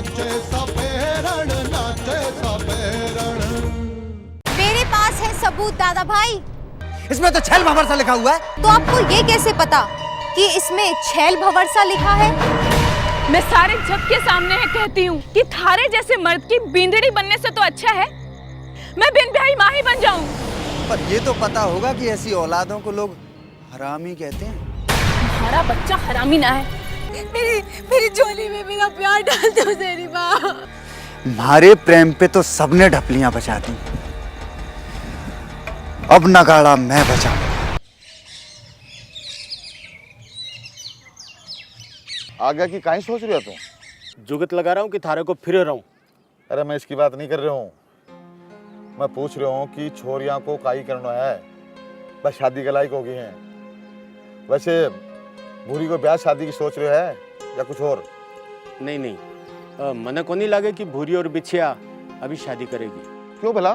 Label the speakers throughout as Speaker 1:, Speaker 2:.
Speaker 1: नाचे सपेरण, नाचे सपेरण।
Speaker 2: मेरे पास है सबूत दादा भाई।
Speaker 3: इसमें तो छैल भंवर सा लिखा हुआ है।
Speaker 2: तो आपको ये कैसे पता कि इसमें छैल भंवर सा लिखा है?
Speaker 4: मैं सारे जग के सामने है कहती हूँ कि थारे जैसे मर्द की बींदड़ी बनने से तो अच्छा है मैं बिन ब्याही माँ ही बन जाऊं।
Speaker 3: पर ये तो पता होगा कि ऐसी औलादों को लोग हरामी कहते हैं।
Speaker 4: हमारा बच्चा हरामी ना है।
Speaker 2: मेरी झोली में मेरा प्यार डाल दो तेरी माँ।
Speaker 3: मारे प्रेम पे तो सबने ढपलियां बजा दी, अब नगाड़ा मैं बजाऊं।
Speaker 5: आगे की काहे सोच रही हो तुम?
Speaker 6: जुगत लगा रहा हूँ कि थारे को फिर रहा हूँ।
Speaker 5: अरे मैं इसकी बात नहीं कर रहा हूँ, मैं पूछ रहा हूँ कि छोरियां को काई करना है, बस शादी के लायक हो गई हैं। वैसे भूरी को ब्याह शादी की सोच रहे है या कुछ और?
Speaker 6: नहीं नहीं, मने को नहीं लगे कि भूरी और बिछिया अभी शादी करेगी।
Speaker 5: क्यों भला?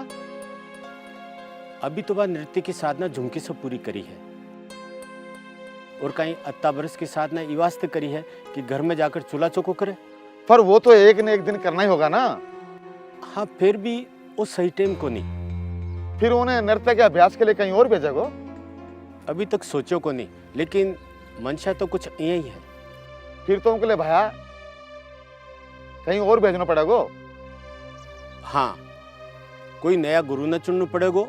Speaker 6: अभी तो वह नृत्य की साधना झुमकी से पूरी करी है और कहीं अत्ता बरस की साधना ये वास्ते करी है कि घर में जाकर चूल्हा चौको करे।
Speaker 5: पर वो तो एक न एक दिन करना ही होगा ना।
Speaker 6: हाँ फिर भी वो सही टाइम को नहीं।
Speaker 5: फिर उन्हें नृत्य के अभ्यास के लिए कहीं और भेजोगे?
Speaker 6: अभी तक सोचो को नहीं, लेकिन मंशा तो कुछ यही है।
Speaker 5: फिर तो उनके लिए भैया कहीं और भेजना पड़ेगा।
Speaker 6: हाँ, कोई नया गुरु न चुनना पड़ेगा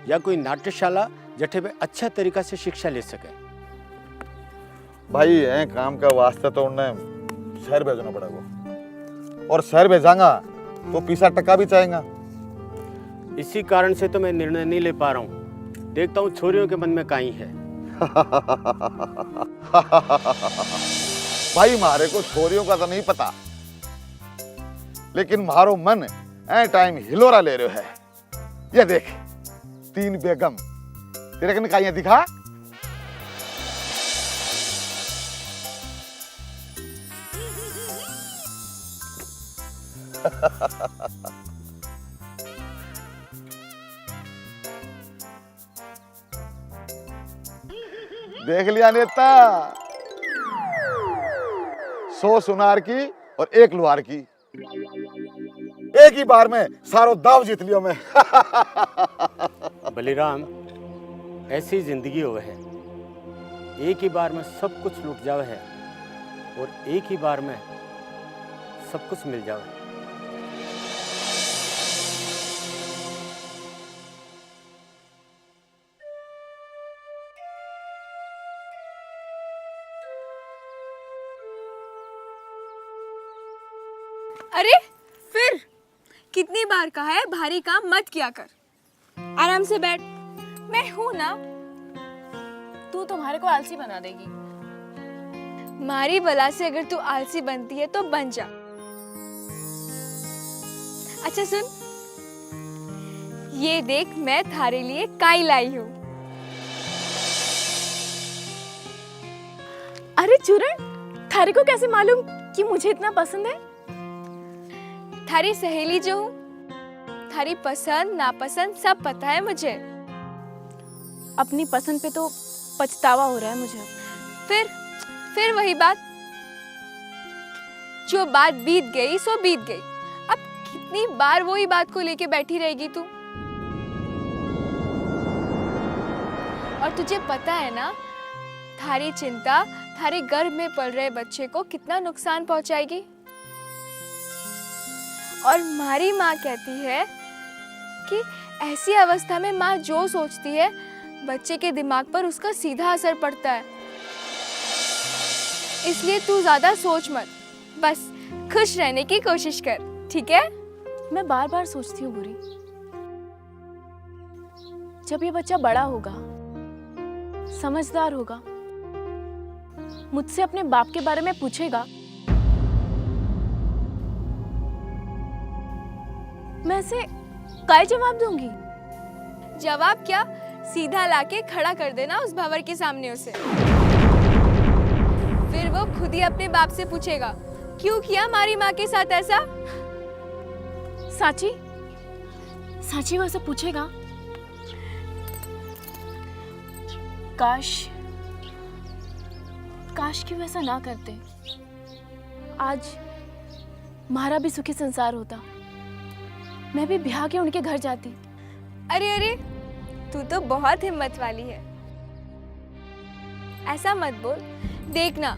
Speaker 6: या कोई नाट्यशाला जठे पे अच्छा तरीका से शिक्षा ले सके।
Speaker 5: भाई है काम का वास्ते तो उन्हें शहर भेजना पड़ेगा, और शहर भेजांगा तो पैसा टका भी चाहेगा।
Speaker 6: इसी कारण से तो मैं निर्णय नहीं ले पा रहा हूँ। देखता हूँ छोरियों के मन में काई है।
Speaker 5: भाई मारे को छोरियों का तो नहीं पता, लेकिन मारो मन ए टाइम हिलोरा ले रहे है। ये देख 3 बेगम तेरे कने काई दिखा। देख लिया नेता, 100 सुनार की और 1 लुहार की, एक ही बार में सारो दाव जीत लियो मैं।
Speaker 6: बलिराम, ऐसी जिंदगी हो है, एक ही बार में सब कुछ लूट जावे है और एक ही बार में सब कुछ मिल जावे।
Speaker 7: अरे फिर कितनी बार कहा है भारी काम मत किया कर, आराम से बैठ।
Speaker 4: मैं हूं ना, तू तुम्हारे को आलसी बना देगी।
Speaker 7: मारी बला से अगर तू आलसी बनती है तो बन जा। अच्छा सुन, ये देख मैं थारे लिए काई लाई हूँ।
Speaker 4: अरे चूरण, थारे को कैसे मालूम कि मुझे इतना पसंद है?
Speaker 7: थारी सहेली जो हूँ, थारी पसंद नापसंद सब पता है मुझे।
Speaker 4: अपनी पसंद पे तो पछतावा हो रहा है मुझे।
Speaker 7: फिर वही बात, जो बात बीत गई सो बीत गई। अब कितनी बार वही बात को लेके बैठी रहेगी तू? और तुझे पता है ना, थारी चिंता थारे गर्भ में पल रहे बच्चे को कितना नुकसान पहुंचाएगी। और हमारी माँ कहती है कि ऐसी अवस्था में माँ जो सोचती है बच्चे के दिमाग पर उसका सीधा असर पड़ता है। इसलिए तू ज्यादा सोच मत, बस खुश रहने की कोशिश कर, ठीक है?
Speaker 4: मैं बार बार सोचती हूँ बुरी, जब ये बच्चा बड़ा होगा, समझदार होगा, मुझसे अपने बाप के बारे में पूछेगा, मैं इसे काय जवाब दूंगी?
Speaker 7: जवाब क्या, सीधा लाके खड़ा कर देना उस भंवर के सामने उसे। फिर वो खुद ही अपने बाप से पूछेगा, क्यों किया हमारी माँ के साथ ऐसा?
Speaker 4: साची साची वैसे पूछेगा? काश कि वैसा ना करते। आज
Speaker 2: हमारा भी सुखी संसार होता। मैं भी ब्याह के उनके घर जाती।
Speaker 7: अरे अरे, तू तो बहुत हिम्मत वाली है। ऐसा मत बोल, देखना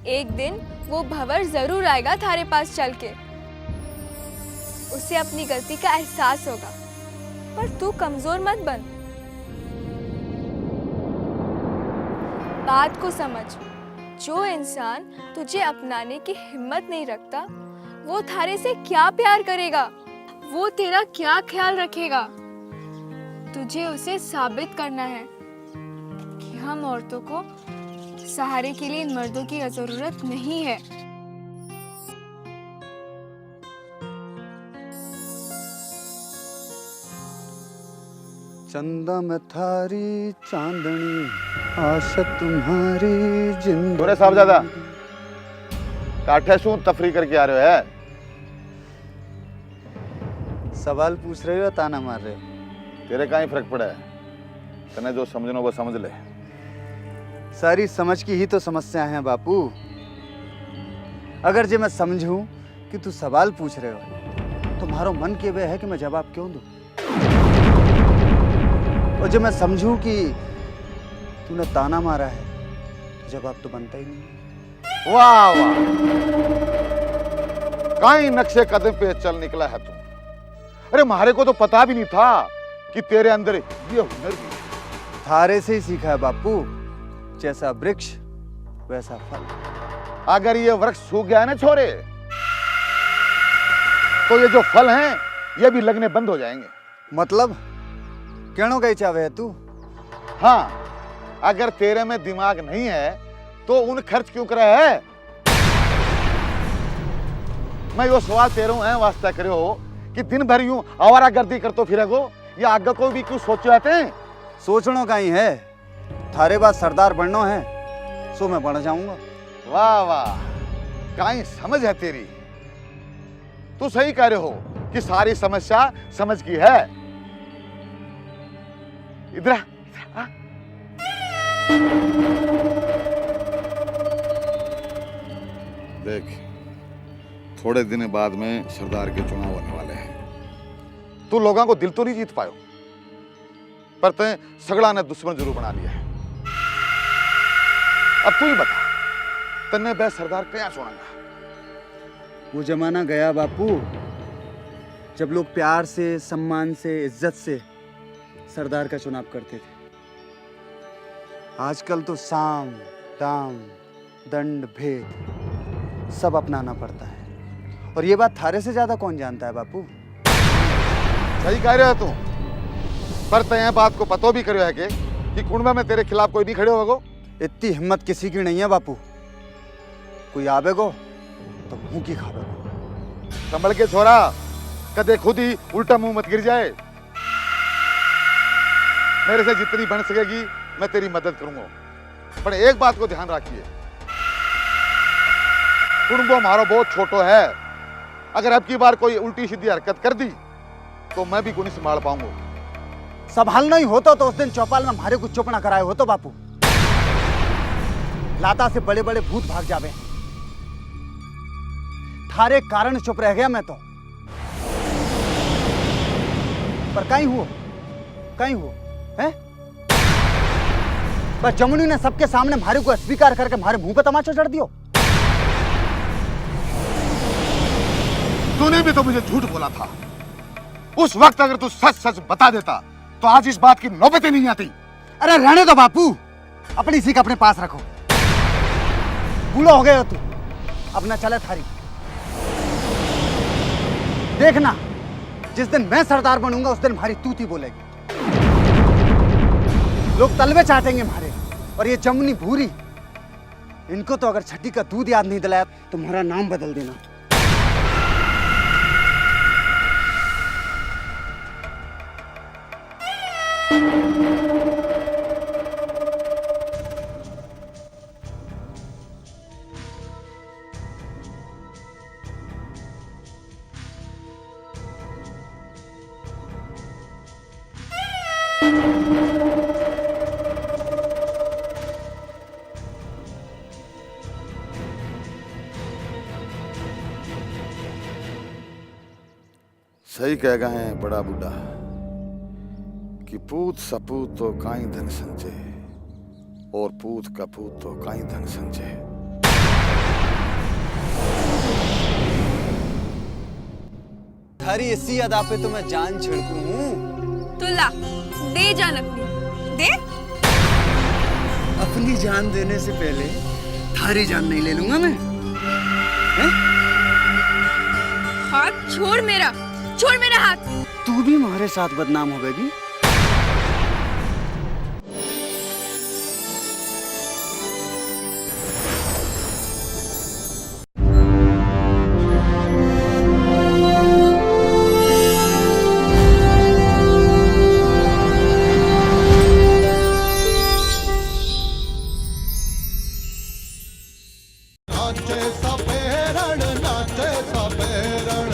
Speaker 7: एक दिन वो भंवर जरूर आएगा थारे पास चल के। उसे अपनी गलती का एहसास होगा, पर तू कमजोर मत बन। बात को समझ, जो इंसान तुझे अपनाने की हिम्मत नहीं रखता, वो थारे से क्या प्यार करेगा, वो तेरा क्या ख्याल रखेगा। तुझे उसे साबित करना है कि हम औरतों को सहारे के लिए इन मर्दों की जरूरत नहीं है।
Speaker 3: चंदा में थारी चांदनी, आशा तुम्हारी जिंदगी।
Speaker 5: तूने साहबजादा काठे शू तफरी करके आ रहे हो है?
Speaker 3: सवाल पूछ रहे हो या ताना मार रहे हो?
Speaker 5: तेरे का ही फर्क पड़ा है। तने जो समझनो वो समझ ले।
Speaker 3: सारी समझ की ही तो समस्या है बापू। अगर जे मैं समझूं कि तू सवाल पूछ रहे हो, तुम्हारो मन के वे है कि मैं जवाब क्यों दूं? और जब मैं समझूं कि तूने ताना मारा है, तो जवाब तो बनता ही नहीं।
Speaker 5: वाह वाह, कहीं नक्शे कदम पे चल निकला है तू। अरे हमारे को तो पता भी नहीं था कि तेरे अंदर ये हुनर भी है।
Speaker 3: थारे से ही सीखा है बापू। जैसा वृक्ष वैसा फल।
Speaker 5: अगर ये वृक्ष सूख गया ना छोरे, तो ये जो फल हैं ये भी लगने बंद हो जाएंगे।
Speaker 3: मतलब कहनो गई चावे है तू?
Speaker 5: हाँ, अगर तेरे में दिमाग नहीं है तो उन खर्च क्यों करे है? मैं यो सवाल तेरे है वास्ता करे हो कि दिन भर यूं आवारागर्दी करतो फिरेगो, या आगे को भी क्यों सोचो आते हैं?
Speaker 3: सोचनो का ही है। थारे बाद सरदार बननो है, सो मैं बन जाऊंगा।
Speaker 5: वाह वाह, कहीं समझ है तेरी। तू सही कह रहे हो कि सारी समस्या समझ की है। इधर आ। देख, थोड़े दिन बाद में सरदार के चुनाव होने वाले हैं। तू लोगों को दिल तो नहीं जीत पायो, पर तय सगड़ा ने दुश्मन जरूर बना लिया है। अब तू ही बता, तन्ने बे सरदार क्या चुनेगा?
Speaker 3: वो जमाना गया बापू, जब लोग प्यार से, सम्मान से, इज्जत से सरदार का चुनाव करते थे। आजकल तो साम, दाम, दंड, भेद सब अपनाना पड़ता है। और ये बात थारे से ज्यादा कौन जानता है बापू?
Speaker 5: सही कह रहे हो तू, पर तय बात को पतो भी करो है कि कुंडा में तेरे खिलाफ कोई नहीं खड़े होगो।
Speaker 3: इतनी हिम्मत किसी की नहीं है बापू। कोई आवेगो तो मुंह की खावेगो।
Speaker 5: संभल के छोरा, कदे खुद ही उल्टा मुंह मत गिर जाए। मेरे से जितनी बन सकेगी मैं तेरी मदद करूंगा, पर एक बात को ध्यान रखिए, कुंडो हमारा बहुत छोटो है। अगर अब की बार कोई उल्टी सीधी हरकत कर दी तो मैं भी नहीं संभाल पाऊंगा।
Speaker 3: संभालना ही होता तो उस दिन चौपाल में हमारे को चुप ना कराए हो तो बापू। लाता से बड़े बड़े भूत भाग जावे, थारे कारण चुप रह गया मैं तो। पर कहीं हुआ है? बस जमुनी ने सबके सामने हमारे को अस्वीकार करके हमारे मुंह पे तमाचा चढ़ दियो।
Speaker 5: तूने भी तो मुझे झूठ बोला था। उस वक्त अगर तू सच सच बता देता तो आज इस बात की नौबत ही नहीं आती।
Speaker 3: अरे रहने दो बापू, अपनी सीख अपने पास रखो। बूढ़ा हो गए हो तू, अब ना चले थारी। देखना, जिस दिन मैं सरदार बनूंगा उस दिन हमारी तूती बोलेगी। लोग तलवे चाटेंगे हमारे। और ये जमुनी भूरी, इनको तो अगर छठी का दूध याद नहीं दिलाया तो तुम्हारा नाम बदल देना।
Speaker 5: सही कह गए हैं बड़ा बूढ़ा कि पूत सपूत तो काई धन संचे और पूत कपूत तो काई धन संचे।
Speaker 3: थारी इसी अदा पे तो मैं जान छिड़कू हूँ।
Speaker 7: तो ला दे जान अपनी, दे।
Speaker 3: अपनी जान देने से पहले थारी जान नहीं ले लूंगा मैं। हैं?
Speaker 7: हाथ छोड़ मेरा, छोड़ मेरा हाथ।
Speaker 3: तू भी हमारे साथ बदनाम होगी।
Speaker 1: नाचे सबे रण, नाचे सबे रण।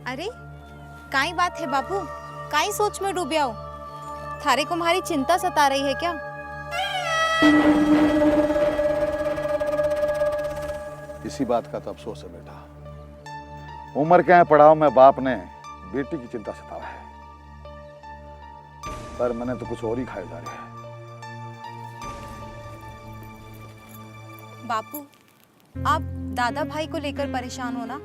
Speaker 8: अरे काई बात है बापू, काई सोच में डूबिया हो? थारे को हमारी चिंता सता रही है क्या?
Speaker 5: इसी बात का तो अफसोस है बेटा। उम्र के पड़ाव में बाप ने बेटी की चिंता सतावा है, पर मैंने तो कुछ और ही खाए जा रहे हैं।
Speaker 8: बापू आप दादा भाई को लेकर परेशान हो ना?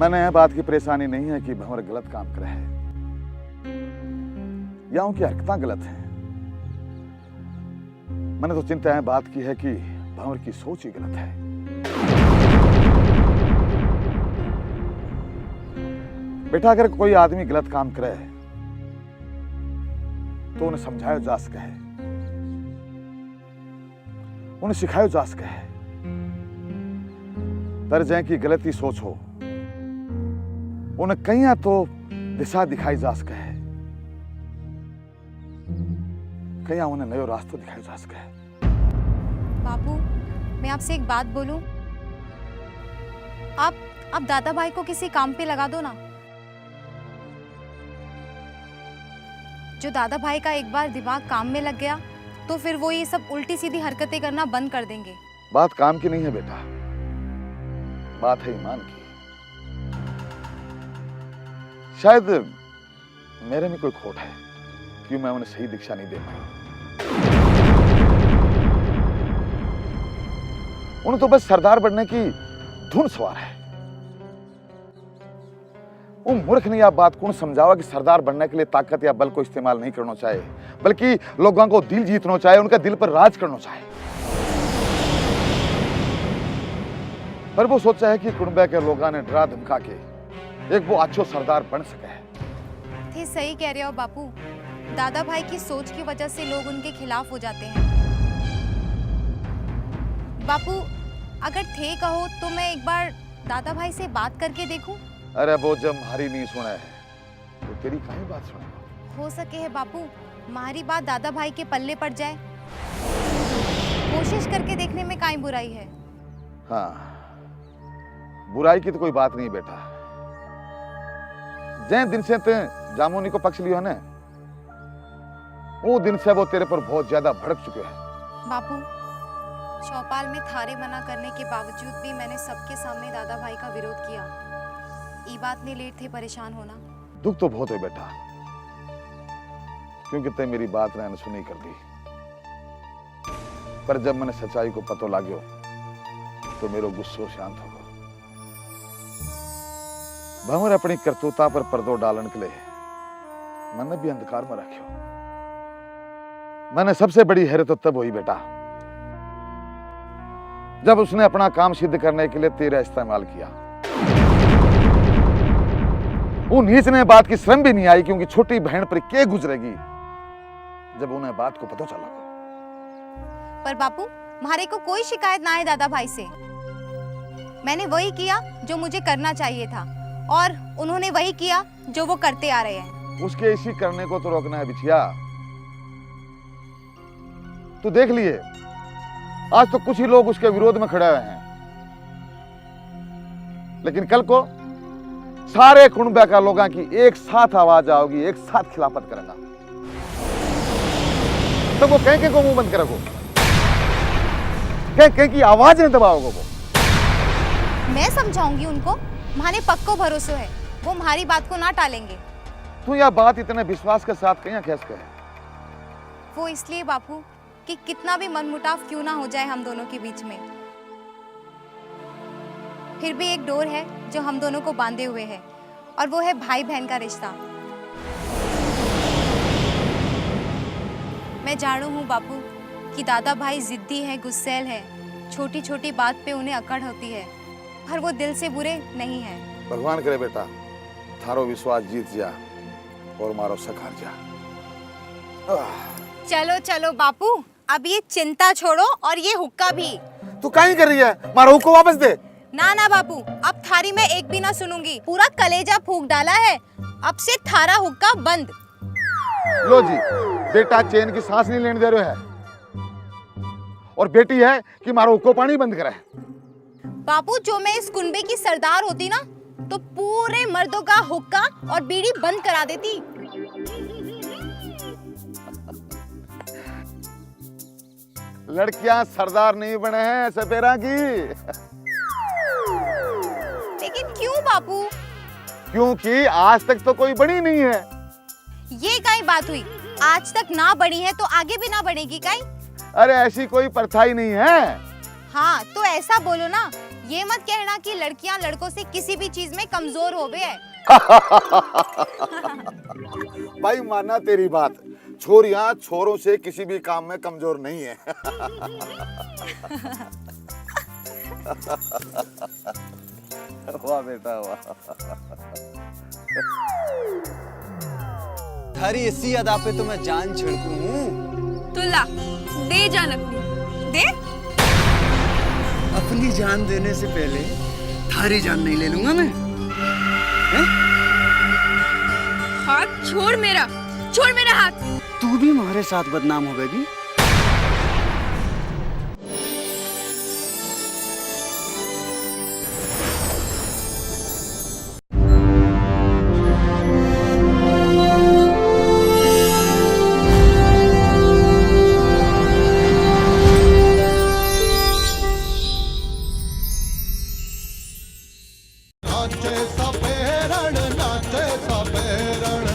Speaker 5: मैंने यह बात की परेशानी नहीं है कि भंवर गलत काम करे है या उनकी हरकतें गलत हैं। मैंने तो चिंता है बात की है कि भंवर की सोच ही गलत है। बेटा अगर कोई आदमी गलत काम करे तो उन्हें समझाया जा सके, उन्हें सिखाया जा सके, पर जै की गलती सोच हो उन्हें कहीं तो दिशा दिखाई जा सके, कहीं उन्हें नयो रास्ता दिखाया जा सके।
Speaker 8: बापू मैं आपसे एक बात बोलूं, आप दादा भाई को किसी काम पे लगा दो ना। जो दादा भाई का एक बार दिमाग काम में लग गया तो फिर वो ये सब उल्टी सीधी हरकतें करना बंद कर देंगे।
Speaker 5: बात काम की नहीं है बेटा, बात है ईमान की। शायद मेरे में कोई खोट है क्यों मैं उन्हें सही दिशा नहीं दे पाई। उन्हें तो बस सरदार बनने की धुन सवार है। वो मूर्ख ने यह बात कौन समझावा कि सरदार बनने के लिए ताकत या बल को इस्तेमाल नहीं करना चाहिए, बल्कि लोगों को दिल जीतना चाहिए, उनका दिल पर राज करना चाहिए। पर वो सोचा है कि कुंबे के लोगों ने डरा धमका के एक वो अच्छो सरदार बन सके।
Speaker 8: थे सही कह रहे हो बापू, दादा भाई की सोच की वजह से लोग उनके खिलाफ हो जाते हैं। बापू अगर थे कहो तो मैं एक बार दादा भाई से बात करके देखूं?
Speaker 5: अरे वो जब हमारी नहीं सुना है तो तेरी कहीं बात सुनेगा।
Speaker 8: हो सके है बापू हमारी बात दादा भाई के पल्ले पड़ जाए, कोशिश करके देखने में काई बुराई है।
Speaker 5: हाँ, बुराई की तो कोई बात नहीं बेटा। जै दिन से ते जामुनी को पक्ष लियो है ना, वो दिन से वो तेरे पर बहुत ज्यादा भड़क चुके हैं।
Speaker 8: बापू चौपाल में थारे मना करने के बावजूद भी मैंने सबके सामने दादा भाई का विरोध किया। ये बात नहीं लेट थे परेशान होना।
Speaker 5: दुख तो बहुत है बेटा, क्योंकि ते मेरी बात ने अनसुनी कर दी। पर जब मैंने सच्चाई को पतो लाग्यो तो मेरो गुस्सो शांत हो गयो। भंवर अपनी करतूता पर पर्दो डालन के लिए मैंने भी अंधकार में रखियो। मैंने सबसे बड़ी हैरत तब हुई बेटा जब उसने अपना काम सिद्ध करने के लिए तेरा इस्तेमाल किया। वो नीच ने बात की शर्म भी नहीं आई, क्योंकि छोटी बहन पर क्या गुजरेगी जब उन्हें बात को पता चला।
Speaker 8: पर बापू हमारे को कोई शिकायत ना है दादा भाई से। मैंने वही किया जो मुझे करना चाहिए था और उन्होंने वही किया जो वो करते आ रहे हैं।
Speaker 5: उसके इसी करने को तो रोकना है बिछिया। तो देख लिए आज तो कुछ ही लोग उसके विरोध में खड़े हुए हैं, लेकिन कल को सारे कुनबे का लोगों की एक साथ आवाज आओगी, एक साथ खिलाफत करेंगे। तो वो कह को मुंह बंद करेगो, कह की आवाज नहीं दबाओगे वो।
Speaker 8: मैं समझाऊंगी उनको, माने पक्को भरोसा है, वो हमारी बात को ना टालेंगे।
Speaker 5: तू यह बात इतने विश्वास के साथ कहीं कैसे कहे?
Speaker 8: वो इसलिए बापू कि कितना भी मनमुटाव क्यों ना हो जाए हम दोनों के बीच में, फिर भी एक डोर है जो हम दोनों को बांधे हुए है, और वो है भाई बहन का रिश्ता। मैं जानू हूँ बापू कि दादा भाई जिद्दी है, गुस्सैल है, छोटी छोटी बात पे उन्हें अकड़ होती है, पर वो दिल से बुरे नहीं है।
Speaker 5: भगवान करे बेटा थारो विश्वास जीत जा और मारो सखार जा।
Speaker 8: चलो चलो बापू, अब ये चिंता छोड़ो और ये हुक्का भी।
Speaker 5: तू काहे कर रही है? मारो हुक्का वापस दे।
Speaker 8: ना ना बापू, अब थारी में एक भी ना सुनूंगी, पूरा कलेजा फूंक डाला है, अब से थारा हुक्का बंद।
Speaker 5: लो जी, बेटा चैन की सांस नहीं लेने दे रहे है, और बेटी है कि मारो हुक्को पानी बंद करे।
Speaker 8: बापू जो मैं इस कुनबे की सरदार होती ना, तो पूरे मर्दों का हुक्का और बीड़ी बंद करा देती।
Speaker 5: लड़कियां सरदार नहीं बने हैं सपेरा की।
Speaker 8: लेकिन क्यों बापू?
Speaker 5: क्योंकि आज तक तो कोई बड़ी नहीं है।
Speaker 8: ये काई बात हुई? आज तक ना बढ़ी है तो आगे भी ना बढ़ेगी काई?
Speaker 5: अरे ऐसी कोई प्रथा ही नहीं है।
Speaker 8: हाँ तो ऐसा बोलो ना, ये मत कहना कि लड़कियां लड़कों से किसी भी चीज में कमजोर हो गए हैं।
Speaker 5: भाई माना तेरी बात, छोरियां छोरों से किसी भी काम में कमजोर नहीं है। वाह बेटा वाह।
Speaker 3: थारी इसी अदा पे तो मैं जान छिड़कूं।
Speaker 7: तो ला दे जान अपनी, दे।
Speaker 3: अपनी जान देने से पहले थारी जान नहीं ले लूंगा मैं।
Speaker 7: हाथ छोड़ मेरा, छोड़ मेरा हाथ।
Speaker 3: तू भी हमारे साथ बदनाम होगी।
Speaker 1: नाचे सपेरण, नाचे सपेरण।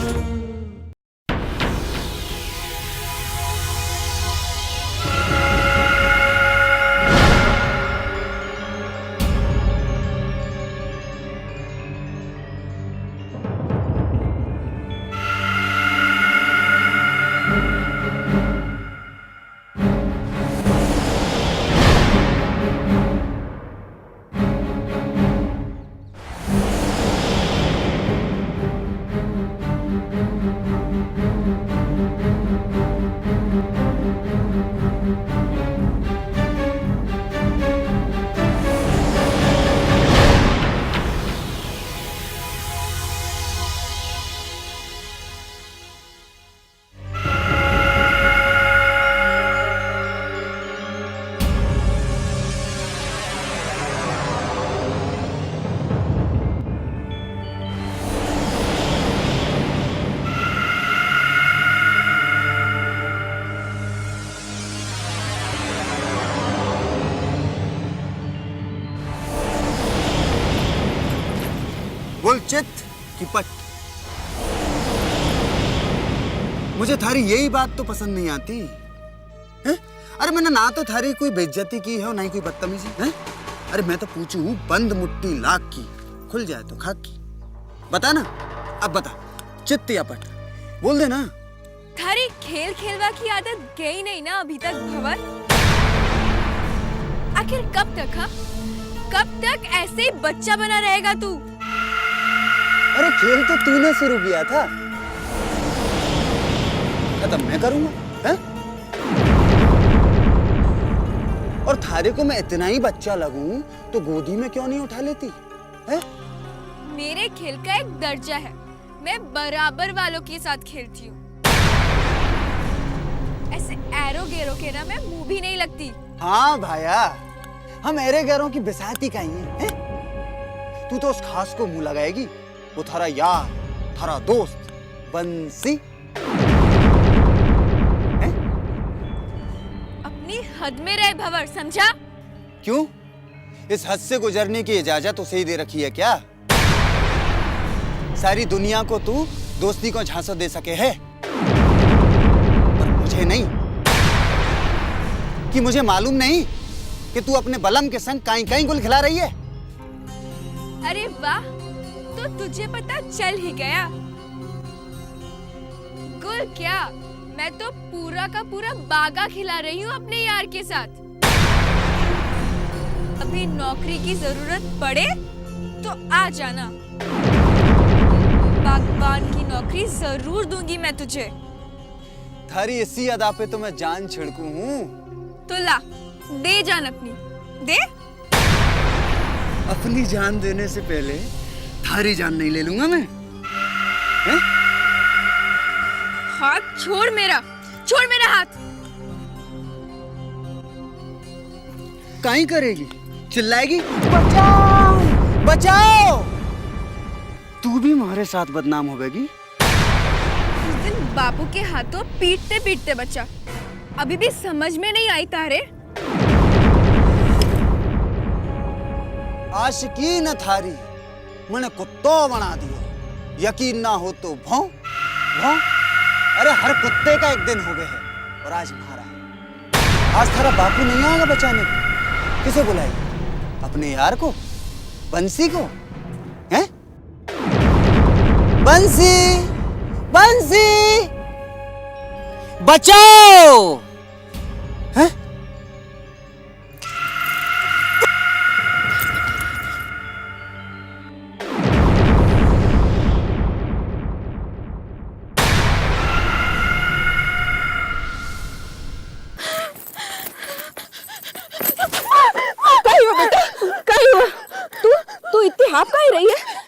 Speaker 3: बोल चित की पट। मुझे थारी यही बात तो पसंद नहीं आती है? अरे मैंने ना तो थारी कोई बेइज्जती की है और ना ही कोई बदतमीजी है। अरे मैं तो पूछू हूँ बंद मुट्ठी लाख की, खुल जाए तो खाक की। बता ना, अब बता चित्त या पट, बोल दे ना।
Speaker 7: थारी खेल खेलवा की आदत गई नहीं ना अभी तक भंवर? आखिर कब तक? हाँ, कब तक ऐसे ही बच्चा बना रहेगा तू?
Speaker 3: अरे खेल तो तूने शुरू किया था, खत्म मैं करूंगा है? और थारे को मैं इतना ही बच्चा लगूं तो गोदी में क्यों नहीं उठा लेती है?
Speaker 7: मेरे खेल का एक दर्जा है, मैं बराबर वालों के साथ खेलती हूँ। ऐसे एरो गेरो के ना मैं मुंह भी नहीं लगती।
Speaker 3: हाँ भाया, हम एरे गैरों की बिसाती का ही है? तू तो उस खास को मुंह लगाएगी वो थारा यार, थारा दोस्त बंसी।
Speaker 7: अपनी हद में रहे भंवर, समझा?
Speaker 3: क्यों? इस हद से गुजरने की इजाजत उसे ही दे रखी है क्या? सारी दुनिया को तू दोस्ती को झांसा दे सके है, पर मुझे नहीं। कि मुझे मालूम नहीं कि तू अपने बलम के संग काई काई गुल खिला रही है?
Speaker 7: अरे वाह, तो तुझे पता चल ही गया। गुल क्या, मैं तो पूरा का पूरा बागा खिला रही हूँ अपने यार के साथ। अभी नौकरी की जरूरत पड़े तो आ जाना, बागबान की नौकरी जरूर दूंगी मैं तुझे।
Speaker 3: थारी इसी अदा पे तो मैं जान छिड़कू हूँ।
Speaker 7: तो ला, दे जान अपनी, दे।
Speaker 3: अपनी जान देने से पहले थारी जान नहीं ले लूंगा मैं। हैं?
Speaker 7: हाथ छोड़ मेरा, छोड़ मेरा हाथ।
Speaker 3: काई करेगी? चिल्लाएगी, बचाओ बचाओ। तू भी हमारे साथ बदनाम होगी।
Speaker 7: उस दिन बापू के हाथों पीटते पीटते बच्चा, अभी भी समझ में नहीं आई तारे।
Speaker 3: आशिकी न थारी मैंने कुत्तो बना दियो। यकीन ना हो तो भौं भौं। अरे हर कुत्ते का एक दिन हो गए है, और आज हमारा है। आज थारा बापू नहीं आएगा बचाने को। किसे बुलाएगा? अपने यार को, बंसी को? हैं? बंसी, बंसी, बचाओ। हैं?
Speaker 4: तू इतनी हाफ काहे रही है?